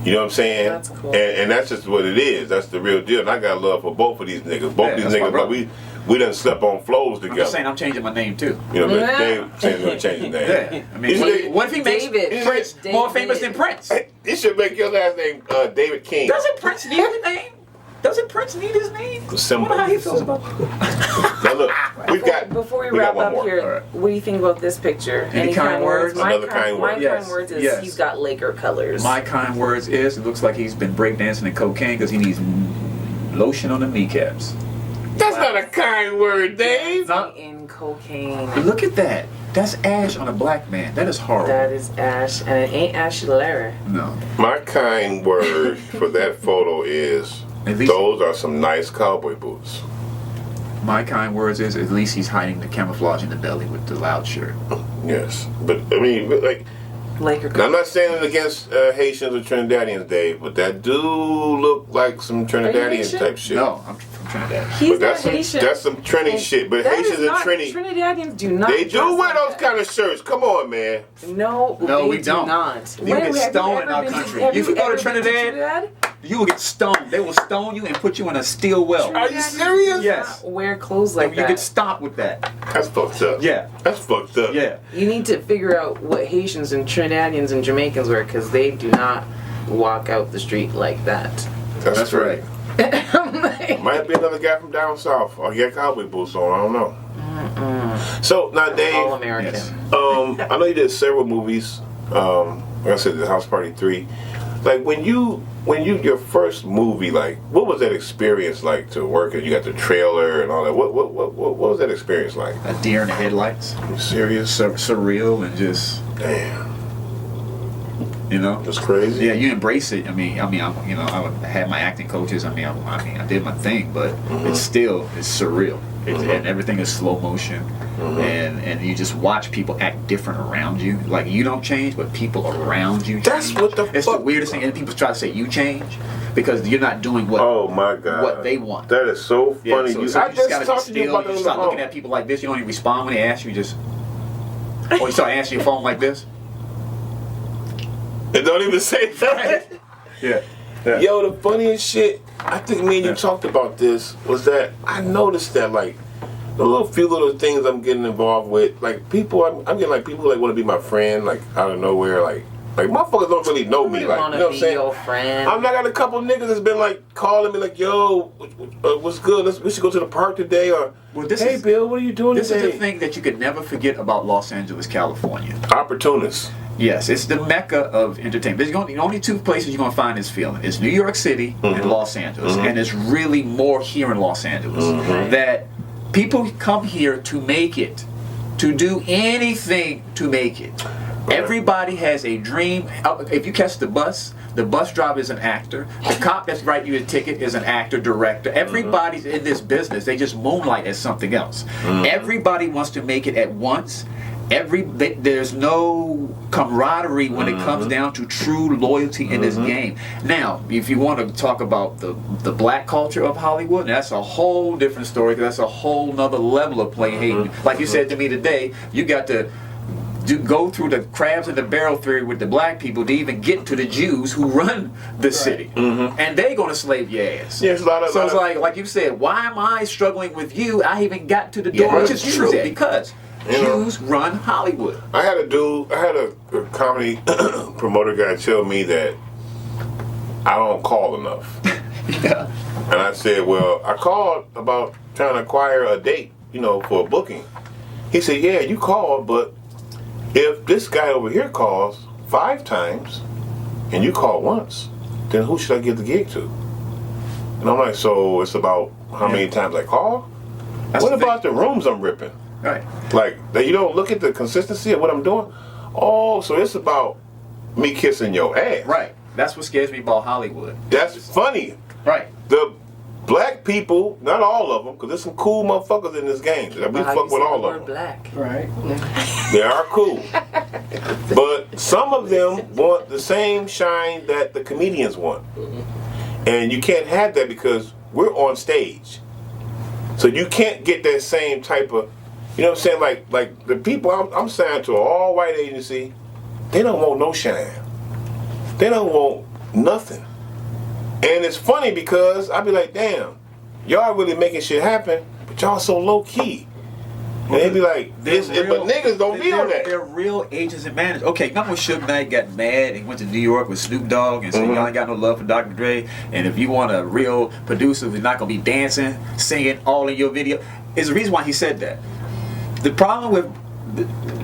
You know what I'm saying? That's cool. And that's just what it is. That's the real deal. And I got love for both of these niggas. Both Yeah, these that's my niggas, but brother. we done slept on floors I'm together. just saying I'm changing my name too. You know, but Yeah. Dave saying he's gonna change his name. Yeah. I mean, These niggas- what if he makes David. Prince more David. famous than Prince? It should make your last name David King. Doesn't Prince need a name? Doesn't Prince need his name? Symbol. I wonder how he feels about that. Now look, we've got Before we got wrap one up more. here, All right. what do you think about this picture? Any kind words? My Another kind my word. Yes, kind words is yes. he's got Laker colors. My kind words is it looks like he's been breakdancing and cocaine because he needs lotion on the kneecaps. That's not a kind word, Dave. in cocaine. But look at that. That's ash on a black man. That is horrible. That is Ash, and it ain't Ashy Lara. No. My kind word for that photo is At least those are some nice cowboy boots. my kind words is at least he's hiding the camouflage in the belly with the loud shirt. Yes, but I mean, but like, Laker now, I'm colors. not saying it against Haitians or Trinidadians, Dave, but that do look like some Trinidadian Haitian? type shit. No, I'm from Trinidad. He's But not Haitian. that's some Trini And shit. But that Haitians is and not- Trini, Trinidadians do not. they do dress wear like those that. kind of shirts. Come on, man. No, No, they we do don't. not. You get have stoned ever in our been to- country. have You could go to ever been Trinidad? You will get stoned. They will stone you and put you in a steel well. Are you serious? Yes. Wear clothes like You that. get stopped with that. That's fucked up. Yeah. That's fucked up. Yeah. You need to figure out what Haitians and Trinidadians and Jamaicans wear because they do not walk out the street like that. That's right. Might be another guy from down south. Or he got cowboy boots on. I don't know. So now, Dave, All American. Yes. I know you did several movies. Like I said, The House Party 3. like when you your first movie, like what was that experience like to work? And you got the trailer and all that. What was that experience like? A deer in the headlights. You serious? Surreal and just Damn. You know, That's crazy. yeah, you embrace it. I mean, I had my acting coaches. I did my thing, but it's surreal. And everything is slow motion, and you just watch people act different around you. Like you don't change, but people around you change. That's what the It's fuck. the weirdest thing, and people try to say you change because you're not doing what. Oh my God. What they want. That is so Yeah, funny. so I you just gotta talked be to you still. about You that start on the looking phone. at people like this. You don't even respond when they ask you. Just or you start answering your phone like this. It don't even say that. Yeah. Yo, the funniest shit, I think me and you talked about this, was that I noticed that like the few little things I'm getting involved with, like people, I'm getting like people like want to be my friend, like out of nowhere, like motherfuckers don't really know me, like, you know what I'm saying? Your friend. I got a couple niggas that's been like calling me like, yo, what's good? We should go to the park today, or Well, this hey is- Bill, what are you doing This today? is the thing that you could never forget about Los Angeles, California. Opportunists. Yes, it's the mecca of entertainment. There's only two places you're going to find this feeling. It's New York City and Los Angeles. And it's really more here in Los Angeles. That people come here to make it, to do anything to make it. Everybody has a dream. If you catch the bus driver is an actor. The cop that's writing you a ticket is an actor, director. Everybody's in this business. They just moonlight as something else. Everybody wants to make it at once. There's no camaraderie when it comes down to true loyalty in this game. Now, if you want to talk about the black culture of Hollywood, that's a whole different story. That's a whole nother level of play hating. Like you said to me today, you got to go through the crabs in the barrel theory with the black people to even get to the Jews who run the city, and they're gonna slave your ass. Yeah, it's a lot of- so it's like you said, why am I struggling with you? I even got to the door, Yeah, which is Jews true that. because You know. Jews run Hollywood. I had a comedy promoter guy tell me that I don't call enough. Yeah. And I said, well, I called about trying to acquire a date, for a booking. He said, yeah, you called, but if this guy over here calls 5 times and you call once, then who should I give the gig to? And I'm like, so it's about how many times I call? That's What the thing. about the rooms I'm ripping? Right. Like, you don't look at the consistency of what I'm doing? Oh, so it's about me kissing your ass. Right. That's what scares me about Hollywood. That's funny. Right. The black people, not all of them, because there's some cool motherfuckers in this game. We How fuck you say with all the of word them. black? Right. They are cool. But some of them want the same shine that the comedians want. And you can't have that because we're on stage. So you can't get that same type of, you know what I'm saying? Like the people I'm signed to an all-white agency, they don't want no shine. They don't want nothing. And it's funny because I be like, damn, y'all really making shit happen, but y'all so low-key. And they be like, but niggas don't be on that. They're real agents and managers. Okay, remember when Suge Knight got mad and went to New York with Snoop Dogg and said, y'all ain't got no love for Dr. Dre, and if you want a real producer who's not going to be dancing, singing all in your video, is the reason why he said that. The problem with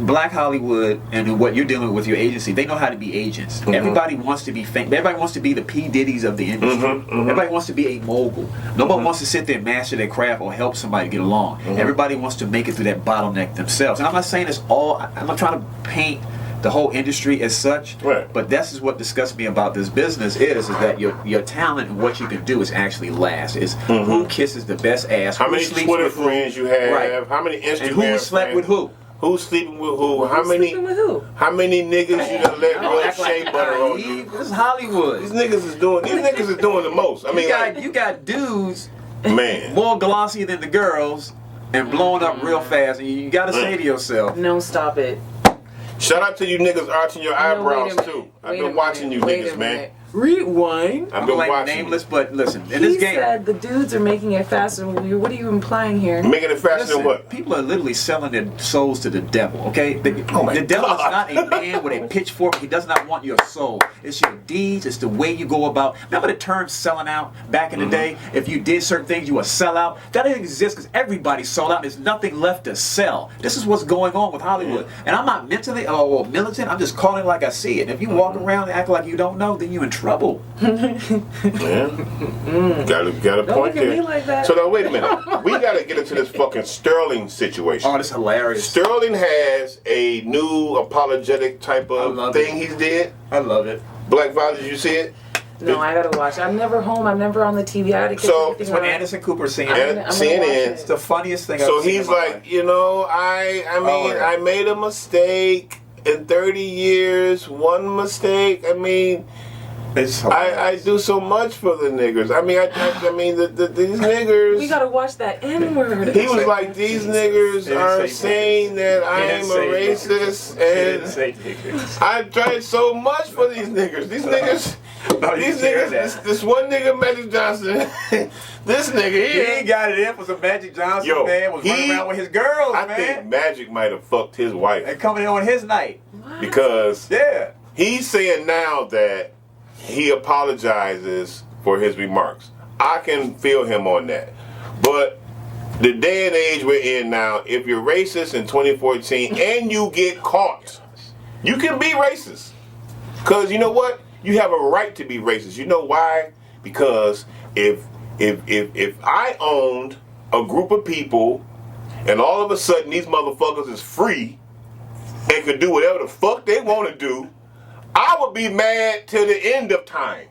Black Hollywood and what you're dealing with your agency, they know how to be agents. Everybody wants to be famous. Everybody wants to be the P. Diddy's of the industry. Everybody wants to be a mogul. Nobody wants to sit there and master their craft or help somebody get along. Everybody wants to make it through that bottleneck themselves. And I'm not saying it's all, I'm not trying to paint the whole industry as such, Right. but this is what disgusts me about this business is that your talent and what you can do is actually last. Is who kisses the best ass, How who many sleeps Twitter with who, friends you have, right. how many Instagram and who slept with who. Who's sleeping with who? How many? Sleeping with who? How many niggas you done let Don't rub act like shea you're butter on naive. you? This is Hollywood. These niggas is doing the most. I mean, You got dudes man. more glossy than the girls and blowing up real fast, and you got to say to yourself, No, stop it. Shout out to you niggas arching your No, wait a eyebrows minute. too. I've Wait a been watching minute. you Wait a niggas, man. minute. Rewind. I've I'm been like watching nameless, you. but listen, in He this game, said the dudes are making it faster. What are you implying here? Making it faster listen, than what? people are literally selling their souls to the devil, okay? The, Oh my the devil God. is not a man with a pitchfork. He does not want your soul. It's your deeds. It's the way you go about. Remember the term selling out back in the day? If you did certain things, you were sell out. That didn't exist because everybody sold out. There's nothing left to sell. This is what's going on with Hollywood. And I'm not mentally or militant. I'm just calling it like I see it. And if you walk around and act like you don't know, then you're in trouble. trouble. Yeah. Got a Don't point look at me there. like that. So now wait a minute. We got to get into this fucking Sterling situation. Oh, that's hilarious. Sterling has a new apologetic type I of love thing it. he's did. I love it. Black Father, did you see it? No, I gotta watch. I'm never home. I'm never on the TV. I gotta catch So, everything It's when on. Anderson Cooper seen I'm it. gonna watch CNN. It's it. the funniest thing So I've seen he's in my like, life. you know, I mean, yeah. I made a mistake in 30 years. One mistake. I mean, It's I hilarious. do so much for the niggers. I mean, I mean, these niggers. We gotta watch that N word. He was like, these niggers didn't are say saying that I am didn't a say racist, He didn't and say niggas. I tried so much for these niggers. These niggas, No, you these can't hear niggas, that. this one nigga, Magic Johnson, this nigga He here. ain't got it in for some Magic Johnson, Yo, man. Was running around with his girls, I man. think Magic might have fucked his wife And coming in on his night. because Yeah. he's saying now that he apologizes for his remarks. I can feel him on that. But the day and age we're in now, if you're racist in 2014 and you get caught, you can be racist. Because you know what? You have a right to be racist. You know why? Because if I owned a group of people and all of a sudden these motherfuckers is free and could do whatever the fuck they want to do, I would be mad till the end of time.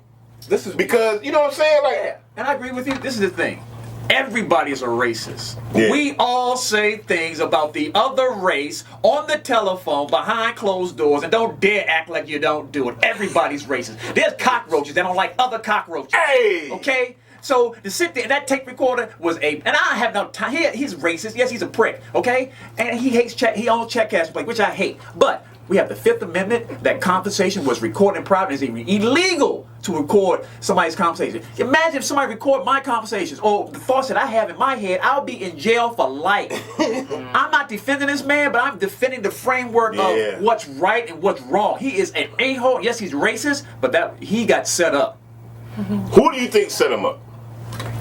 This is Because, you know what I'm saying? Like, Yeah, and I agree with you. This is the thing. Everybody is a racist. Yeah. We all say things about the other race on the telephone behind closed doors, and don't dare act like you don't do it. Everybody's racist. There's cockroaches that don't like other cockroaches. Hey! Okay? So to sit there, and that tape recorder was and I have no time. He's racist. Yes, he's a prick. Okay? And he hates he owns check cash play, which I hate. But we have the Fifth Amendment. That conversation was recorded in private. It's illegal to record somebody's conversation. Imagine if somebody record my conversations or the thoughts that I have in my head. I'll be in jail for life. I'm not defending this man, but I'm defending the framework Yeah. of what's right and what's wrong. He is an a-hole. Yes, he's racist, but that he got set up. Who do you think set him up?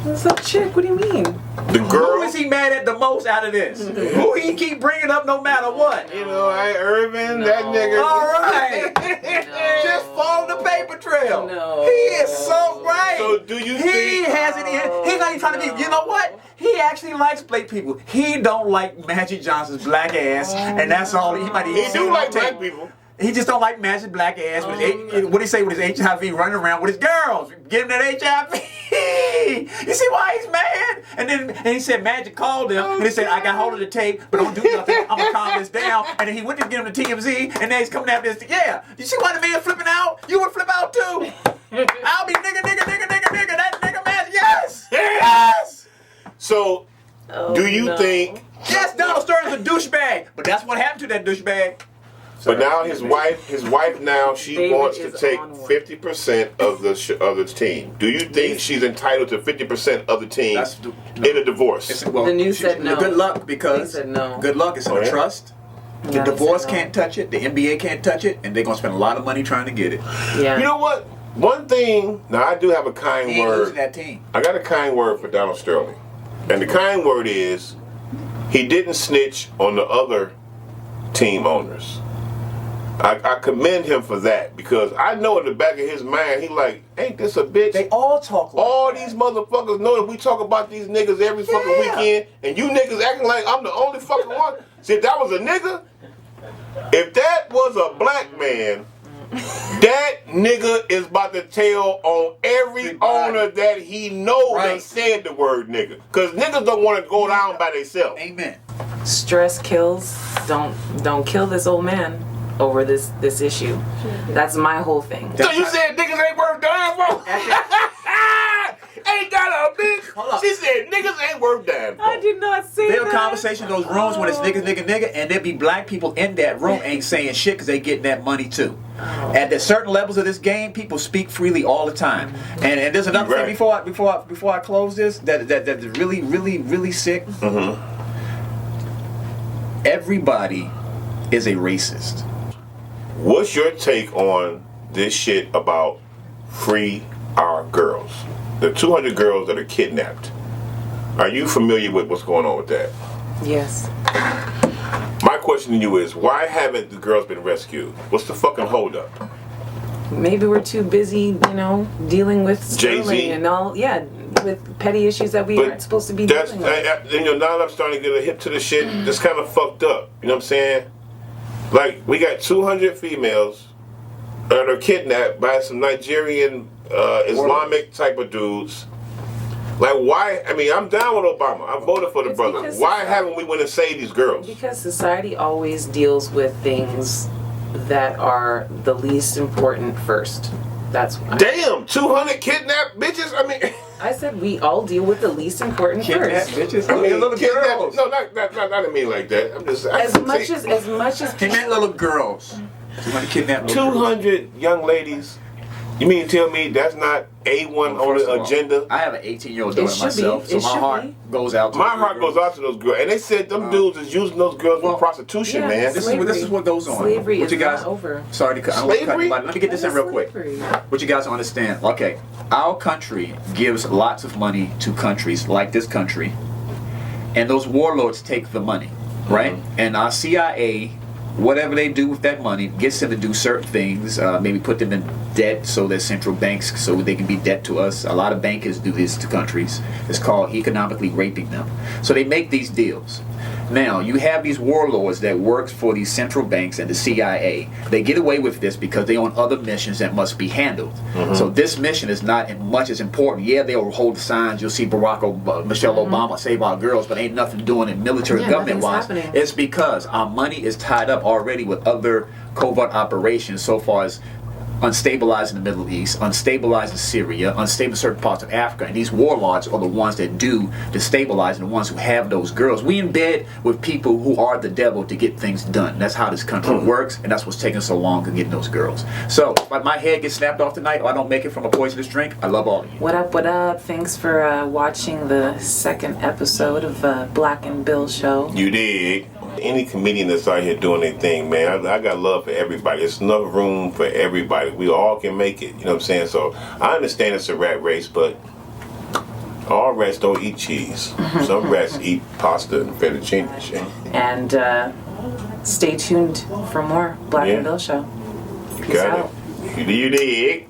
What's up, chick? What do you mean? The Who girl? is he mad at the most out of this? Who he keep bringing up no matter what? You know, Irvin, that nigga. All right. Just follow the paper trail. No. He is so right. So do you He think... hasn't even, he's not even trying to be, you know what? He actually likes black people. He don't like Magic Johnson's black ass, and that's all. He might even He say do it on like tape. black people. He just don't like Magic black ass. With his, what do he say with his HIV running around with his girls? Get him that HIV. You see why he's mad? And he said Magic called him and he said, I got hold of the tape, but don't do nothing. I'm gonna calm this down. And then he went to get him the TMZ, and now he's coming after this. Yeah. You see why the man flipping out? You would flip out too. I'll be nigga. That nigga Magic. Yes. Yes. So, do you think... Yes, Donald Sterling's a douchebag. But that's what happened to that douchebag. But now his wife now, she David wants to is take on one. 50% of the team. Do you think she's entitled to 50% of the team That's in a divorce? Well, The news said no. Good luck because They said no. good luck. It's Oh, no yeah? trust. The Yeah, they divorce said no. can't touch it. The NBA can't touch it, and they're gonna spend a lot of money trying to get it. Yeah. You know what? One thing, now I do have a kind He ain't losing word. that team. I got a kind word for Donald Sterling. And the kind word is, he didn't snitch on the other team owners. I commend him for that, because I know in the back of his mind, he like, ain't this a bitch? They all talk like All that. these motherfuckers know that we talk about these niggas every fucking Yeah. weekend, and you niggas acting like I'm the only fucking one. See, if that was a nigga, if that was a black man, that nigga is about to tell on every Everybody. owner that he knows that Right. said the word nigga. Because niggas don't want to go down by themselves. Amen. Stress kills. Don't kill this old man over this issue. That's my whole thing. So you said niggas ain't worth dying for? Ain't got a bitch. Hold up. She said niggas ain't worth dying for. I did not say There'll that. conversation in those rooms when it's nigga, and there be black people in that room ain't saying shit because they getting that money too. At the certain levels of this game, people speak freely all the time. And there's another Right. thing before I close this that is really sick. Everybody is a racist. What's your take on this shit about free our girls? The 200 girls that are kidnapped. Are you familiar with what's going on with that? Yes. My question to you is, why haven't the girls been rescued? What's the fucking holdup? maybe we're too busy, dealing with Jay-Z. Sterling and all, with petty issues that we aren't supposed to be That's, dealing with. now that I'm starting to get a hip to the shit, that's kind of fucked up. You know what I'm saying? Like, we got 200 females that are kidnapped by some Nigerian Islamic type of dudes. Like, why? I mean, I'm down with Obama. I voted for the It's brother. because Why haven't we went and saved these girls? Because society always deals with things that are the least important first. That's why. Damn, 200 kidnapped bitches? I mean... I said we all deal with the least important Kidnapped first. bitches. I mean, little kidnapped... girls. No, not I didn't mean like that. I'm just... As much as He meant little girls. You want to kidnap little girls. 200 young ladies. You mean to tell me that's not A1 on First the of all, agenda? I have an 18-year-old It daughter should myself, be. so It my should heart be. goes out to My those heart girls. goes out to those girls, and they said them dudes is using those girls for prostitution, Yeah, man. This is what goes on. Slavery What is you guys, not over. Sorry to cut. I don't want to cut Slavery? anybody. Let me get this in real quick. Slavery. What you guys don't understand. Okay, our country gives lots of money to countries like this country, and those warlords take the money, right? And our CIA, whatever they do with that money, gets them to do certain things, maybe put them in debt so that central banks, so they can be debt to us. A lot of bankers do this to countries. It's called economically raping them. So they make these deals. Now, you have these warlords that work for these central banks and the CIA. They get away with this because they on other missions that must be handled. So this mission is not as much as important. Yeah, they'll hold the signs. You'll see Michelle Obama save our girls, but ain't nothing doing it military Yeah, government-wise. nothing's happening. It's because our money is tied up already with other covert operations so far as unstabilizing the Middle East, unstabilizing Syria, unstabilizing certain parts of Africa, and these warlords are the ones that do destabilize and the ones who have those girls. We in bed with people who are the devil to get things done. That's how this country works, and that's what's taking so long to get those girls. So, if my head gets snapped off tonight, or I don't make it from a poisonous drink, I love all of you. What up, what up? Thanks for watching the second episode of Black and Bill Show. You dig? Any comedian that's out here doing their thing, man, I got love for everybody. There's enough room for everybody. We all can make it. You know what I'm saying? So I understand it's a rat race, but all rats don't eat cheese. Some rats eat pasta and fettuccine shit. And stay tuned for more Black Yeah. and Bill Show. Peace Got out. it. You dig?